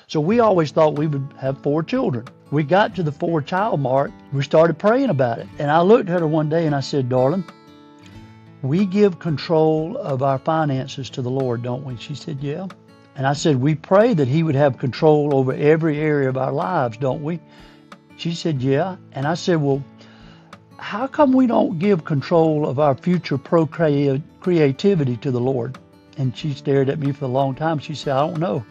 So we always thought we would have 4 children. We got to the 4-child mark. We started praying about it. And I looked at her one day and I said, darling, we give control of our finances to the Lord, don't we? She said, yeah. And I said, we pray that he would have control over every area of our lives, don't we? She said, yeah. And I said, well, how come we don't give control of our future creativity to the Lord? And she stared at me for a long time. She said, I don't know.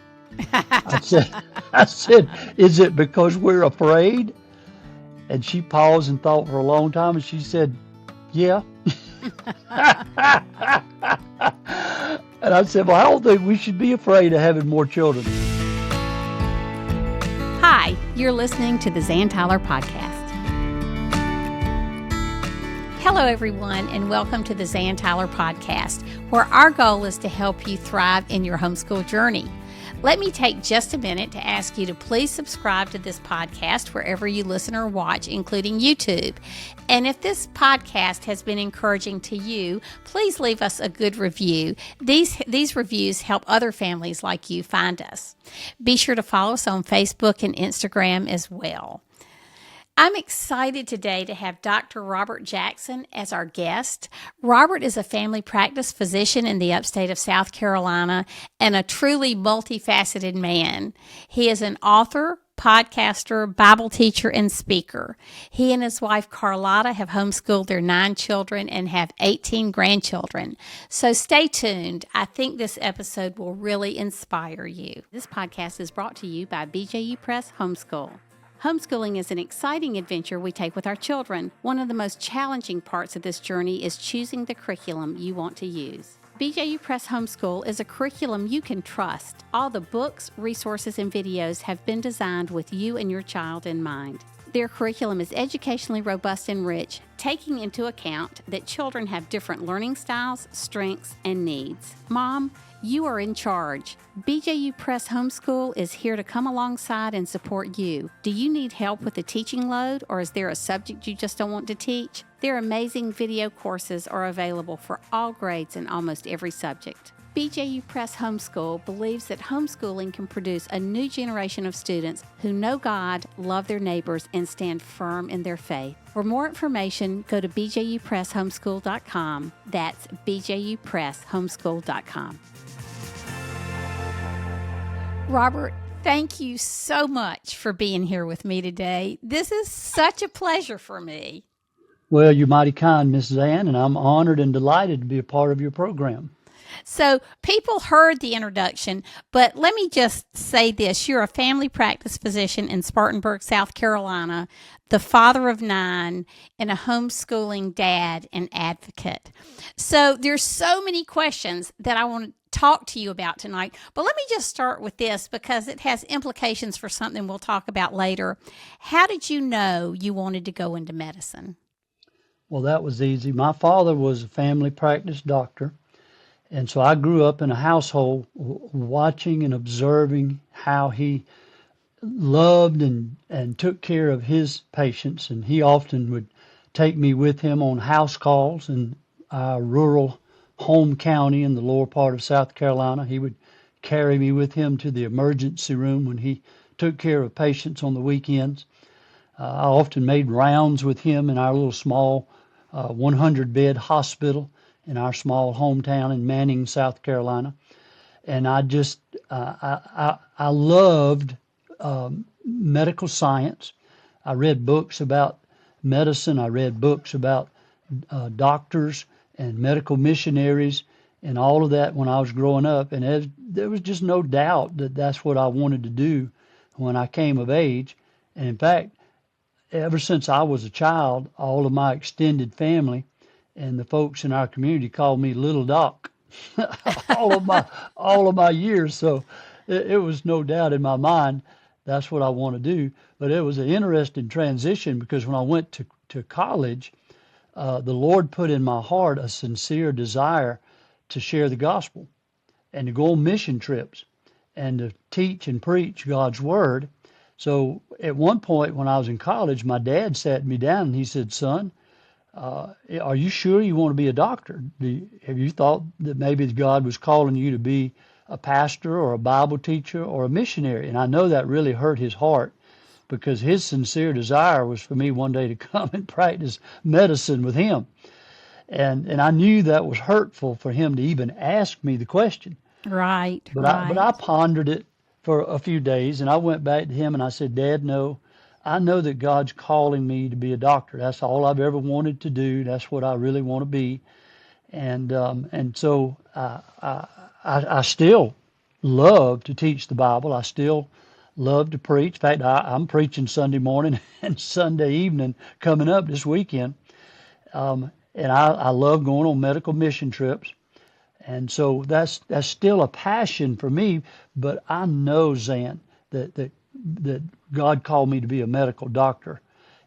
I said, is it because we're afraid? And she paused and thought for a long time, and she said, yeah. And I said, well, I don't think we should be afraid of having more children. Hi, you're listening to the Zan Tyler podcast. Hello, everyone, and welcome to the Zan Tyler podcast, where our goal is to help you thrive in your homeschool journey. Let me take just a minute to ask you to please subscribe to this podcast wherever you listen or watch, including YouTube. And if this podcast has been encouraging to you, please leave us a good review. These reviews help other families like you find us. Be sure to follow us on Facebook and Instagram as well. I'm excited today to have Dr. Robert Jackson as our guest. Robert is a family practice physician in the upstate of South Carolina and a truly multifaceted man. He is an author, podcaster, Bible teacher, and speaker. He and his wife Carlotta have homeschooled their 9 children and have 18 grandchildren. So stay tuned. I think this episode will really inspire you. This podcast is brought to you by BJU Press Homeschool. Homeschooling is an exciting adventure we take with our children. One of the most challenging parts of this journey is choosing the curriculum you want to use. BJU Press Homeschool is a curriculum you can trust. All the books, resources, and videos have been designed with you and your child in mind. Their curriculum is educationally robust and rich, taking into account that children have different learning styles, strengths, and needs. Mom, you are in charge. BJU Press Homeschool is here to come alongside and support you. Do you need help with the teaching load, or is there a subject you just don't want to teach? Their amazing video courses are available for all grades and almost every subject. BJU Press Homeschool believes that homeschooling can produce a new generation of students who know God, love their neighbors, and stand firm in their faith. For more information, go to bjupresshomeschool.com. That's bjupresshomeschool.com. Robert, thank you so much for being here with me today. This is such a pleasure for me. Well, you're mighty kind, Miss Zan, and I'm honored and delighted to be a part of your program. So people heard the introduction, but let me just say this. You're a family practice physician in Spartanburg, South Carolina, the father of 9, and a homeschooling dad and advocate. So there's so many questions that I want to talk to you about tonight. But let me just start with this because it has implications for something we'll talk about later. How did you know you wanted to go into medicine? Well, that was easy. My father was a family practice doctor. And so I grew up in a household watching and observing how he loved and took care of his patients. And he often would take me with him on house calls in our rural home county in the lower part of South Carolina. He would carry me with him to the emergency room when he took care of patients on the weekends. I often made rounds with him in our little small 100-bed hospital in our small hometown in Manning, South Carolina. And I just, I loved medical science. I read books about medicine. I read books about doctors and medical missionaries and all of that when I was growing up. And there was just no doubt that that's what I wanted to do when I came of age. And in fact, ever since I was a child, all of my extended family and the folks in our community called me Little Doc all of my years. So it was no doubt in my mind that's what I want to do. But it was an interesting transition because when I went to college, the Lord put in my heart a sincere desire to share the gospel and to go on mission trips and to teach and preach God's word. So at one point when I was in college, my dad sat me down and he said, son, are you sure you want to be a doctor? Have you thought that maybe God was calling you to be a pastor or a Bible teacher or a missionary. And I know that really hurt his heart because his sincere desire was for me one day to come and practice medicine with him. And I knew that was hurtful for him to even ask me the question. Right, But I right. pondered it for a few days, and I went back to him and I said, Dad, no, I know that God's calling me to be a doctor. That's all I've ever wanted to do. That's what I really want to be. And so I still love to teach the Bible. I still love to preach. In fact, I'm preaching Sunday morning and Sunday evening coming up this weekend. And I love going on medical mission trips. And so that's still a passion for me. But I know, Zan, that God called me to be a medical doctor,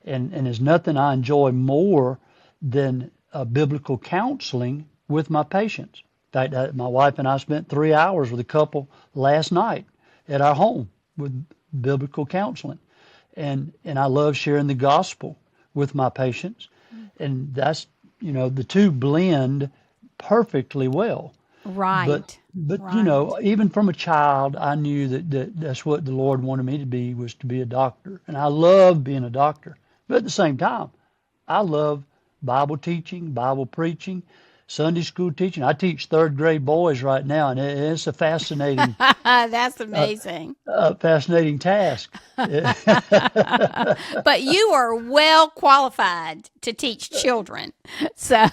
and there's nothing I enjoy more than biblical counseling with my patients. In fact, my wife and I spent 3 hours with a couple last night at our home with biblical counseling, and I love sharing the gospel with my patients, and that's the two blend perfectly well. But Right, but right. even from a child, I knew that's what the Lord wanted me to be, was to be a doctor, and I love being a doctor. But at the same time, I love Bible teaching, Bible preaching, Sunday school teaching. I teach third grade boys right now, and it's a That's uh, amazing. fascinating task. But you are well qualified to teach children. So,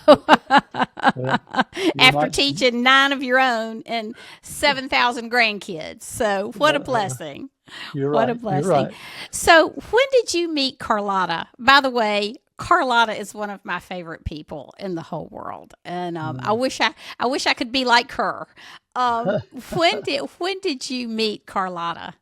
Well, you after might. teaching 9 of your own and 7,000 grandkids. So, what a Uh, blessing. you're What a right. You're blessing. right. So, when did you meet Carlotta? By the way, Carlotta is one of my favorite people in the whole world, and Mm. I wish I could be like her. Um, when did you meet Carlotta?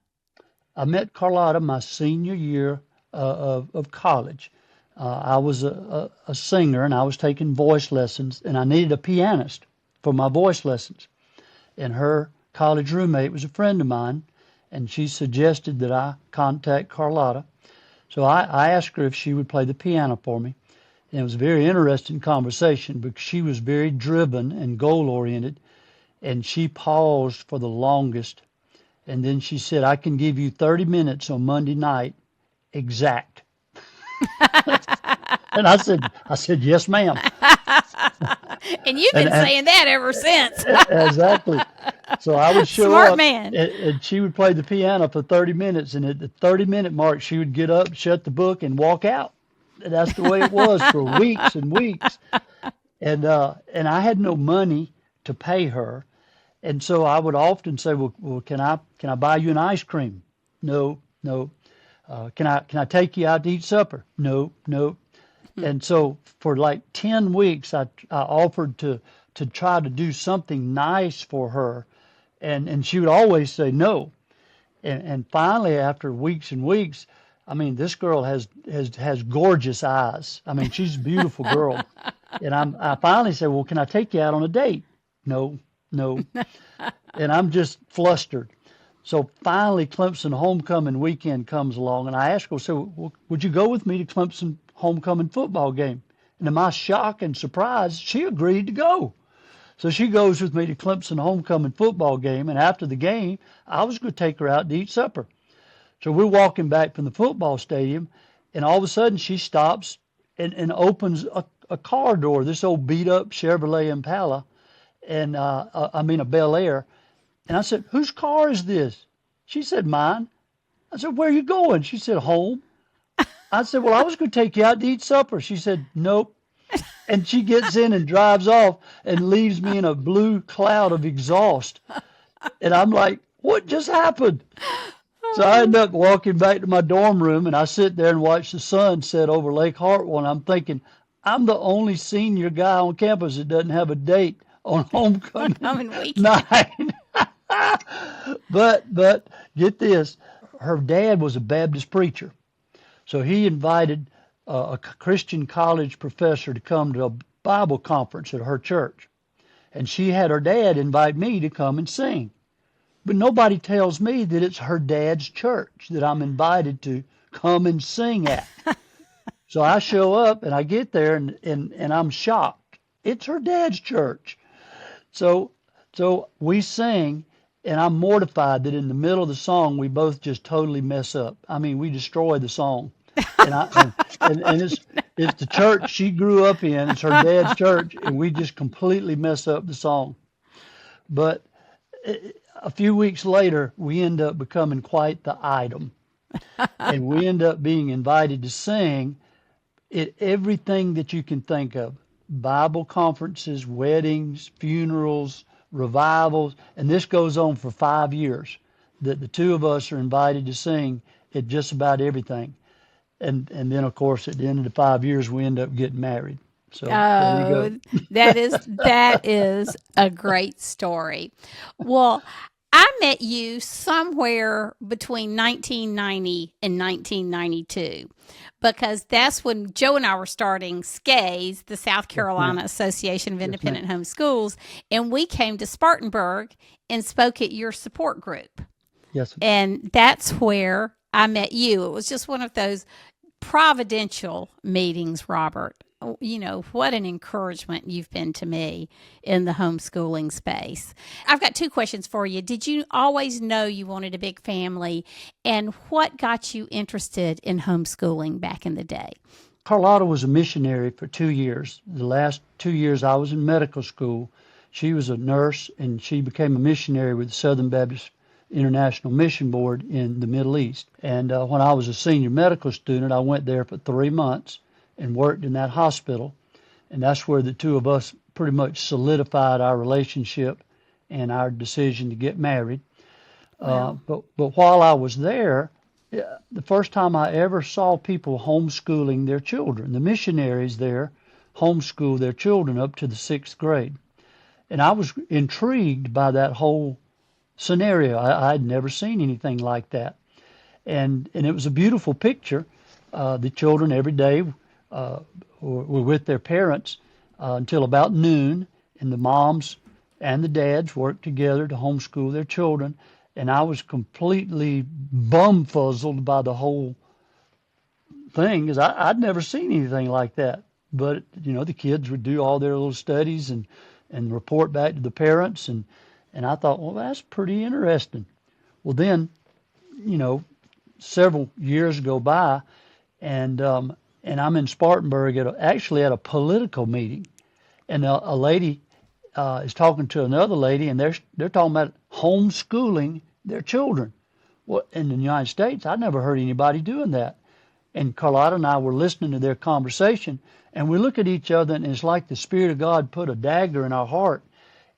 I met Carlotta my senior year of college. I was a singer and I was taking voice lessons, and I needed a pianist for my voice lessons. And her college roommate was a friend of mine, and she suggested that I contact Carlotta. So I asked her if she would play the piano for me. And it was a very interesting conversation because she was very driven and goal oriented, and she paused for the longest. And then she said, I can give you 30 minutes on Monday night exact. And I said, yes, ma'am. And you've been And saying that ever since. exactly. So I would show Smart up, man. and she would play the piano for 30 minutes. And at the 30-minute mark, she would get up, shut the book, and walk out. And that's the way it was for weeks and weeks. And I had no money to pay her. And so I would often say, well, can I buy you an ice cream? No, no. Can I take you out to eat supper? No, no. And so for like 10 weeks, I offered to try to do something nice for her, and she would always say no. And finally, after weeks and weeks, I mean, this girl has gorgeous eyes. I mean, she's a beautiful girl. And I finally said, well, can I take you out on a date? No, no. And I'm just flustered. So finally, Clemson homecoming weekend comes along, and I asked her, so well, would you go with me to Clemson homecoming football game? And to my shock and surprise, she agreed to go. So she goes with me to Clemson homecoming football game, and after the game, I was going to take her out to eat supper. So we're walking back from the football stadium, and all of a sudden she stops and opens a car door, this old beat up Chevrolet Impala, and I mean a Bel Air. And I said, whose car is this? She said, mine. I said, where are you going? She said, home. I said, well, I was going to take you out to eat supper. She said, nope. And she gets in and drives off and leaves me in a blue cloud of exhaust. And I'm like, what just happened? So I end up walking back to my dorm room, and I sit there and watch the sun set over Lake Hartwell. And I'm thinking, I'm the only senior guy on campus that doesn't have a date on homecoming Homecoming weekend. night. But get this, her dad was a Baptist preacher, so he invited a Christian college professor to come to a Bible conference at her church, and she had her dad invite me to come and sing. But nobody tells me that it's her dad's church that I'm invited to come and sing at. So I show up and I get there and I'm shocked. It's her dad's church. So so we sing, And I'm mortified that in the middle of the song we both just totally mess up. I mean, we destroy the song. And I and it's the church she grew up in. It's her dad's church, and we just completely mess up the song. But a few weeks later, we end up becoming quite the item, and we end up being invited to sing at everything that you can think of: Bible conferences, weddings, funerals, revivals, and this goes on for 5 years. That the two of us are invited to sing at just about everything. And then of course at the end of the 5 years we end up getting married. So there you go. Oh, that is a great story. Well, I met you somewhere between 1990 and 1992 because that's when Joe and I were starting SCAES, the South Yes, ma'am. Carolina Association of Yes, ma'am. Independent Homeschools, and we came to Spartanburg and spoke at your support group. Yes. And that's where I met you. It was just one of those providential meetings, Robert. You know, what an encouragement you've been to me in the homeschooling space. I've got two questions for you. Did you always know you wanted a big family? And what got you interested in homeschooling back in the day? Carlotta was a missionary for 2 years. The last 2 years I was in medical school. She was a nurse and she became a missionary with the Southern Baptist International Mission Board in the Middle East. And when I was a senior medical student, I went there for 3 months and worked in that hospital. And that's where the two of us pretty much solidified our relationship and our decision to get married. Wow. But while I was there, the first time I ever saw people homeschooling their children, the missionaries there homeschool their children up to the 6th grade. And I was intrigued by that whole scenario. I'd never seen anything like that. And it was a beautiful picture. The children every day were with their parents until about noon, and the moms and the dads worked together to homeschool their children. And I was completely bumfuzzled by the whole thing because I'd never seen anything like that. But you know, the kids would do all their little studies and report back to the parents, and I thought, well, that's pretty interesting. Well, then, you know, several years go by, and I'm in Spartanburg actually at a political meeting, and a lady is talking to another lady, and they're talking about homeschooling their children. Well, in the United States, I never heard anybody doing that. And Carlotta and I were listening to their conversation, and we look at each other, and it's like the Spirit of God put a dagger in our heart,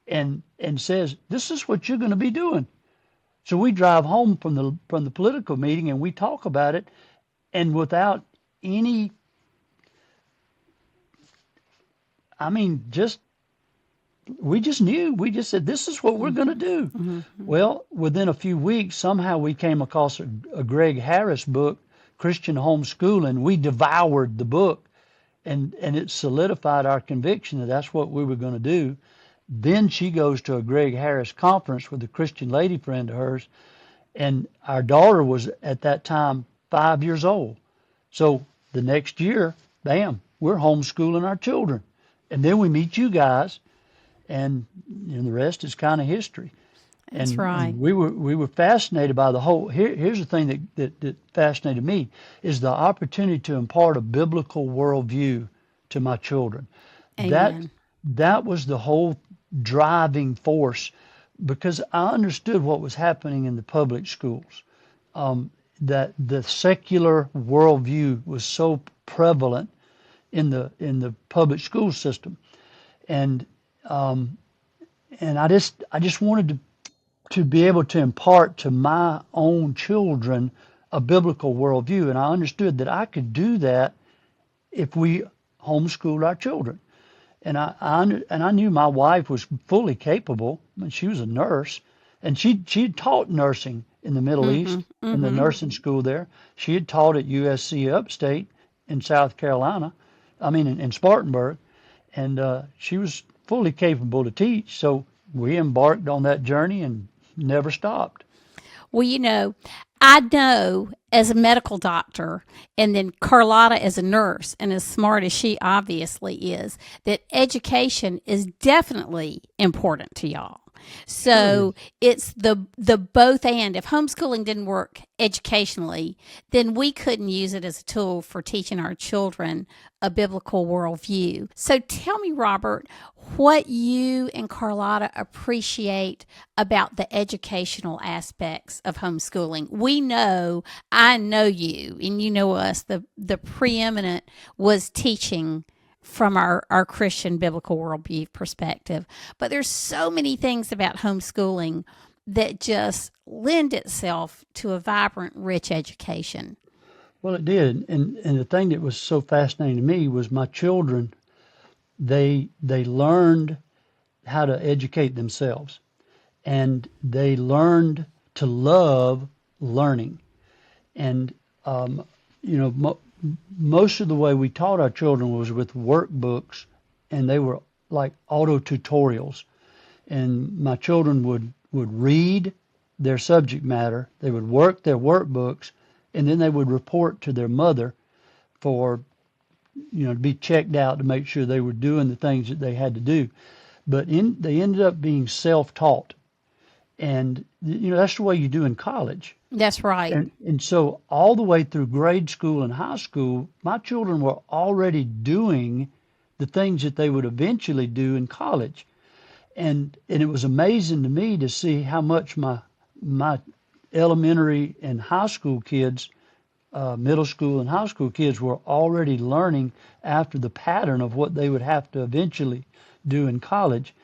and says, "This is what you're going to be doing." So we drive home from the political meeting, and we talk about it, and without any, I mean, just we just knew. We just said, "This is what we're going to do." Mm-hmm. Well, within a few weeks, somehow we came across a Greg Harris book, Christian Homeschooling. We devoured the book, and it solidified our conviction that that's what we were going to do. Then she goes to a Greg Harris conference with a Christian lady friend of hers, and our daughter was at that time 5 years old. So the next year, bam, we're homeschooling our children. And then we meet you guys, and the rest is kind of history. That's right. And we were fascinated by the whole. Here's the thing that fascinated me is the opportunity to impart a biblical worldview to my children. That Amen. that was the whole driving force, because I understood what was happening in the public schools. That the secular worldview was so prevalent in the public school system, and I just wanted to be able to impart to my own children a biblical worldview, and I understood that I could do that if we homeschooled our children. And I knew my wife was fully capable. I mean, she was a nurse, and she had taught nursing in the Middle Mm-hmm. East in the Mm-hmm. nursing school there. She had taught at USC Upstate in South Carolina, I mean in Spartanburg, and she was fully capable to teach. So we embarked on that journey and never stopped. Well, I know as a medical doctor, and then Carlotta as a nurse, and as smart as she obviously is, that education is definitely important to y'all. Sure So it's the both and. If homeschooling didn't work educationally, then we couldn't use it as a tool for teaching our children a biblical worldview. So tell me, Robert, what you and Carlotta appreciate about the educational aspects of homeschooling. We know, I know you, and you know us, the preeminent was teaching from our Christian biblical worldview perspective. But there's so many things about homeschooling that just lend itself to a vibrant, rich education. Well, it did, and the thing that was so fascinating to me was my children. They learned how to educate themselves, and they learned to love learning. And you know, most of the way we taught our children was with workbooks, and they were like auto tutorials. And my children would read their subject matter, they would work their workbooks, and then they would report to their mother for, to be checked out to make sure they were doing the things that they had to do. But they ended up being self-taught, and that's the way you do in college. That's right. And so all the way through grade school and high school, my children were already doing the things that they would eventually do in college. And it was amazing to me to see how much my elementary and high school kids, middle school and high school kids, were already learning after the pattern of what they would have to eventually do in college.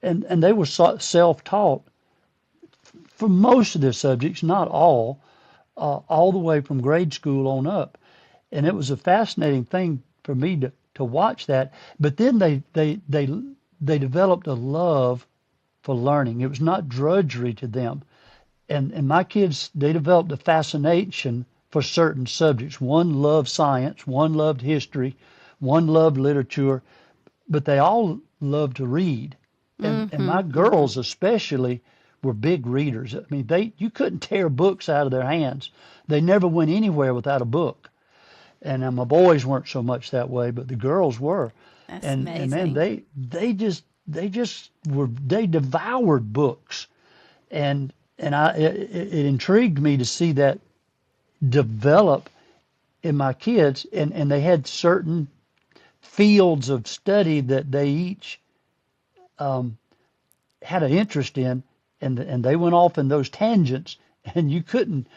And they were self-taught for most of their subjects, not all the way from grade school on up. And it was a fascinating thing for me to watch that. But then they developed a love for learning. It was not drudgery to them. And my kids, they developed a fascination for certain subjects. One loved science, one loved history, one loved literature, but they all loved to read. And my girls especially were big readers. I mean, you couldn't tear books out of their hands. They never went anywhere without a book. And my boys weren't so much that way, but the girls were. That's And man, amazing. they devoured books. It intrigued me to see that develop in my kids, and they had certain fields of study that they each had an interest in, and they went off in those tangents, and you couldn't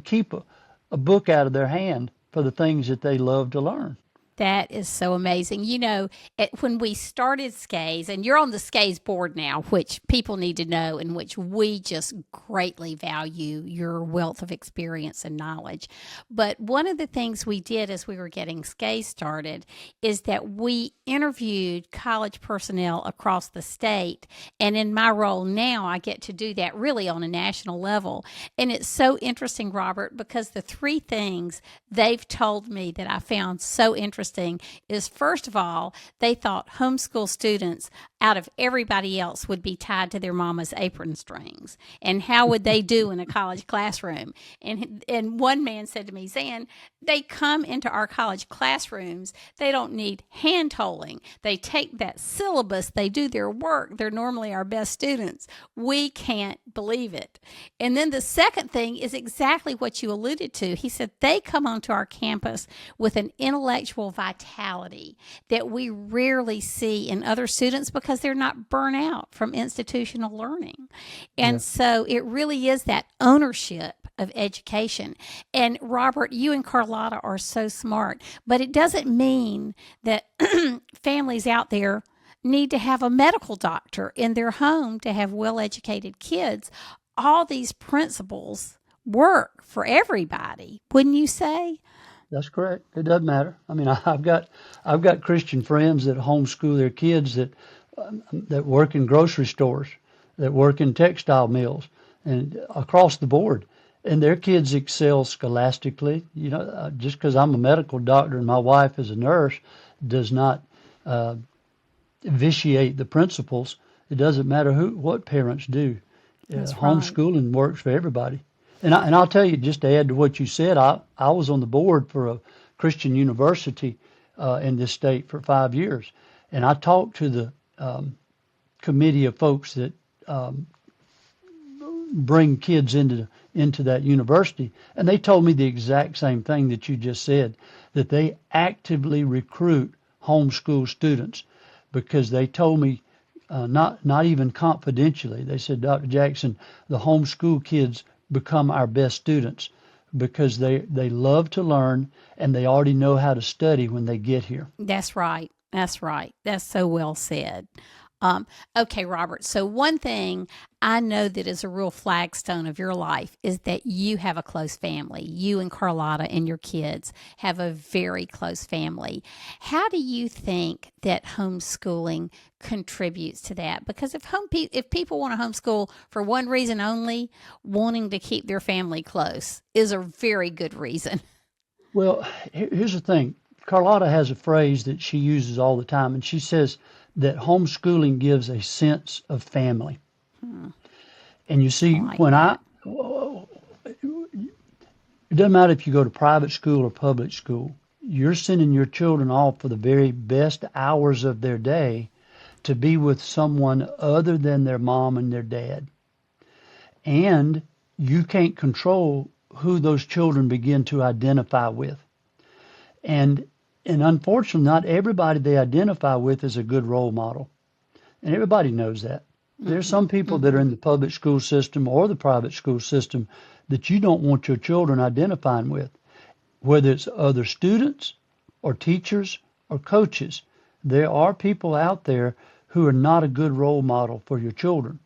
keep a book out of their hand for the things that they love to learn. That is so amazing. When we started SCAES, and you're on the SCAES board now, which people need to know, and which we just greatly value your wealth of experience and knowledge. But one of the things we did as we were getting SCAES started is that we interviewed college personnel across the state. And in my role now, I get to do that really on a national level. And it's so interesting, Robert, because the three things they've told me that I found so interesting is, first of all, they thought homeschool students out of everybody else would be tied to their mama's apron strings. And how would they do in a college classroom? And one man said to me, Zan, they come into our college classrooms. They don't need hand holding. They take that syllabus. They do their work. They're normally our best students. We can't believe it. And then the second thing is exactly what you alluded to. He said they come onto our campus with an intellectual vitality that we rarely see in other students because they're not burnt out from institutional learning. And Yeah. so it really is that ownership of education. And Robert, you and Carlotta are so smart, but it doesn't mean that families out there need to have a medical doctor in their home to have well-educated kids. All these principles work for everybody, wouldn't you say? That's correct. It doesn't matter. I mean, I've got Christian friends that homeschool their kids that work in grocery stores, that work in textile mills, and across the board, and their kids excel scholastically. Just because I'm a medical doctor and my wife is a nurse does not vitiate the principles. It doesn't matter what parents do. That's right. Homeschooling works for everybody. And I'll tell you, just to add to what you said, I was on the board for a Christian university in this state for 5 years, and I talked to the committee of folks that bring kids into that university, and they told me the exact same thing that you just said, that they actively recruit homeschool students, because they told me, not even confidentially, they said, Dr. Jackson, the homeschool kids become our best students because they love to learn and they already know how to study when they get here. That's right. That's right. That's so well said. Okay, Robert. So one thing I know that is a real flagstone of your life is that you have a close family. You and Carlotta and your kids have a very close family. How do you think that homeschooling contributes to that? Because if people want to homeschool for one reason only, wanting to keep their family close is a very good reason. Well, here's the thing. Carlotta has a phrase that she uses all the time, and she says that homeschooling gives a sense of family. And you see, I like that. It doesn't matter if you go to private school or public school, you're sending your children off for the very best hours of their day to be with someone other than their mom and their dad. And you can't control who those children begin to identify with. And unfortunately, not everybody they identify with is a good role model. And everybody knows that. There's some people that are in the public school system or the private school system that you don't want your children identifying with, whether it's other students or teachers or coaches. There are people out there who are not a good role model for your children.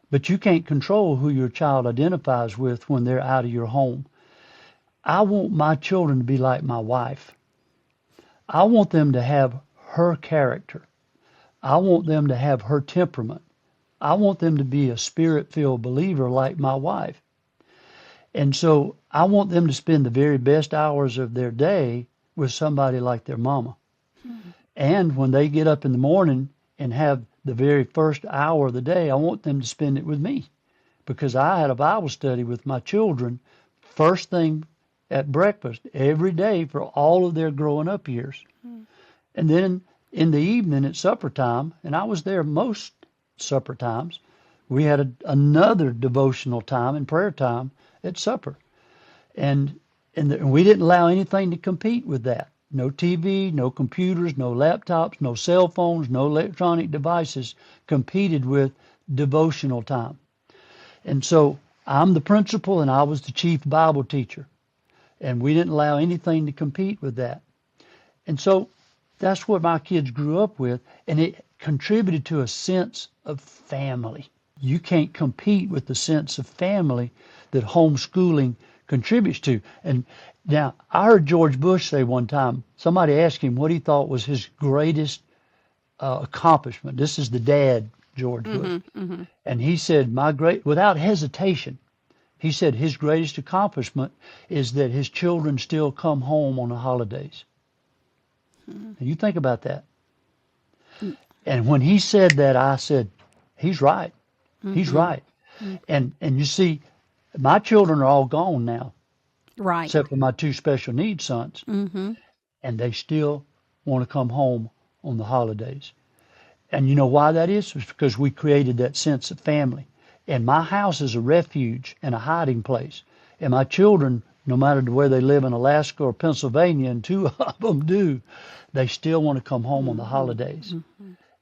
But you can't control who your child identifies with when they're out of your home. I want my children to be like my wife. I want them to have her character. I want them to have her temperament. I want them to be a spirit-filled believer like my wife. And so I want them to spend the very best hours of their day with somebody like their mama. And when they get up in the morning and have the very first hour of the day, I want them to spend it with me, because I had a Bible study with my children first thing at breakfast every day for all of their growing up years. And then in the evening at supper time, and I was there most supper times, we had another devotional time and prayer time at supper. And we didn't allow anything to compete with that. No TV, no computers, no laptops, no cell phones, no electronic devices competed with devotional time. And so I'm the principal and I was the chief Bible teacher. And we didn't allow anything to compete with that. And so that's what my kids grew up with, and it contributed to a sense of family. You can't compete with the sense of family that homeschooling contributes to. And now, I heard George Bush say one time, somebody asked him what he thought was his greatest accomplishment. This is the dad, George Bush. And he said, without hesitation, he said his greatest accomplishment is that his children still come home on the holidays. And you think about that. And when he said that, I said, he's right. He's right. And you see, my children are all gone now. Right. Except for my two special needs sons. And they still want to come home on the holidays. And you know why that is? It's because we created that sense of family. And my house is a refuge and a hiding place. And my children, no matter where they live in Alaska or Pennsylvania, and two of them do, they still want to come home on the holidays.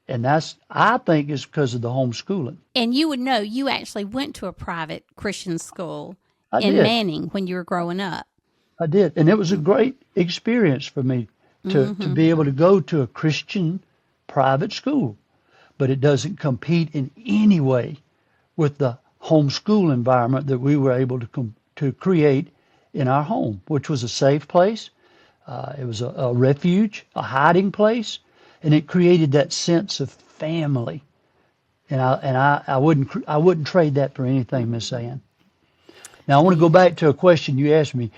And I think it's because of the homeschooling. And you would know, you actually went to a private Christian school I in did. Manning when you were growing up. I did. And it was a great experience for me to be able to go to a Christian private school. But it doesn't compete in any way with the homeschool environment that we were able to create in our home, which was a safe place. It was a refuge, a hiding place, and it created that sense of family. And I wouldn't trade that for anything, Miss Ann. Now I want to go back to a question you asked me.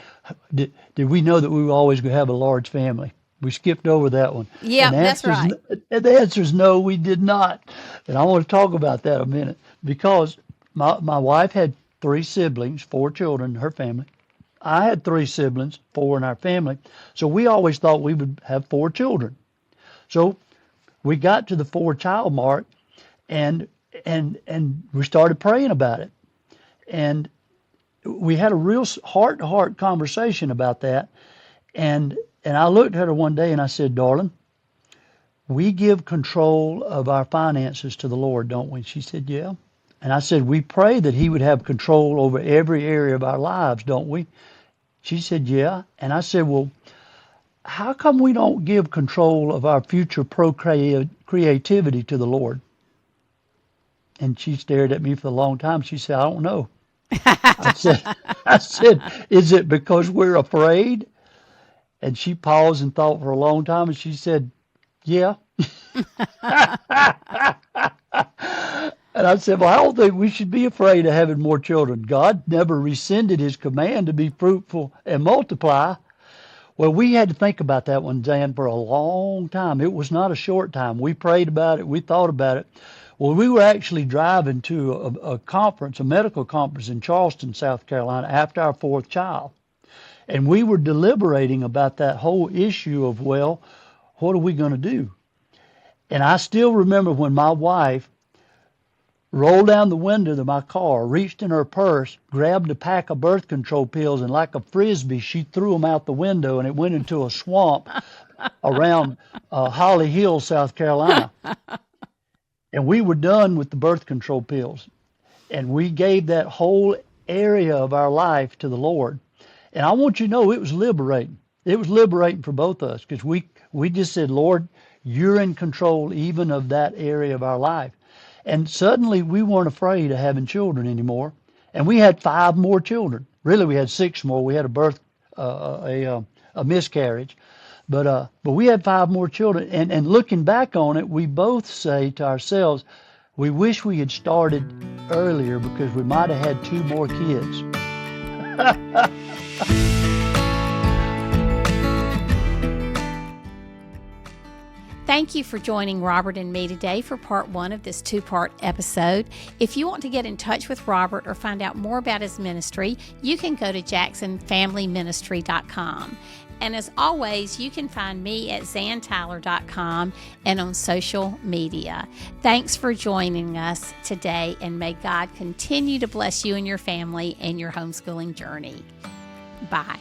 Did we know that we were always going to have a large family? We skipped over that one. Yeah, that's right. The answer is no, we did not. And I want to talk about that a minute, because my wife had 3 siblings, 4 children in her family. I had 3 siblings, 4 in our family. So we always thought we would have 4 children. So we got to the 4-child mark, and and we started praying about it. And we had a real heart-to-heart conversation about that. And I looked at her one day and I said, darling, we give control of our finances to the Lord, don't we? She said, yeah. And I said, we pray that he would have control over every area of our lives, don't we? She said, yeah. And I said, well, how come we don't give control of our future creativity to the Lord? And she stared at me for a long time. She said, I don't know. I said, is it because we're afraid? And she paused and thought for a long time, and she said, yeah. And I said, well, I don't think we should be afraid of having more children. God never rescinded his command to be fruitful and multiply. Well, we had to think about that one, Zan, for a long time. It was not a short time. We prayed about it. We thought about it. Well, we were actually driving to a conference, a medical conference in Charleston, South Carolina, after our fourth child. And we were deliberating about that whole issue of, well, what are we going to do? And I still remember when my wife rolled down the window of my car, reached in her purse, grabbed a pack of birth control pills, and like a frisbee, she threw them out the window, and it went into a swamp around Holly Hill, South Carolina. And we were done with the birth control pills. And we gave that whole area of our life to the Lord. And I want you to know it was liberating. It was liberating for both of us because we just said, Lord, you're in control even of that area of our life. And suddenly we weren't afraid of having children anymore. And we had 5 more children. Really, we had 6 more. We had a miscarriage. But we had 5 more children. And looking back on it, we both say to ourselves, we wish we had started earlier because we might have had 2 more kids. Thank you for joining Robert and me today for part 1 of this 2-part episode. If you want to get in touch with Robert or find out more about his ministry, you can go to jacksonfamilyministry.com. And as always, you can find me at zantyler.com and on social media. Thanks for joining us today, and may God continue to bless you and your family and your homeschooling journey. Bye.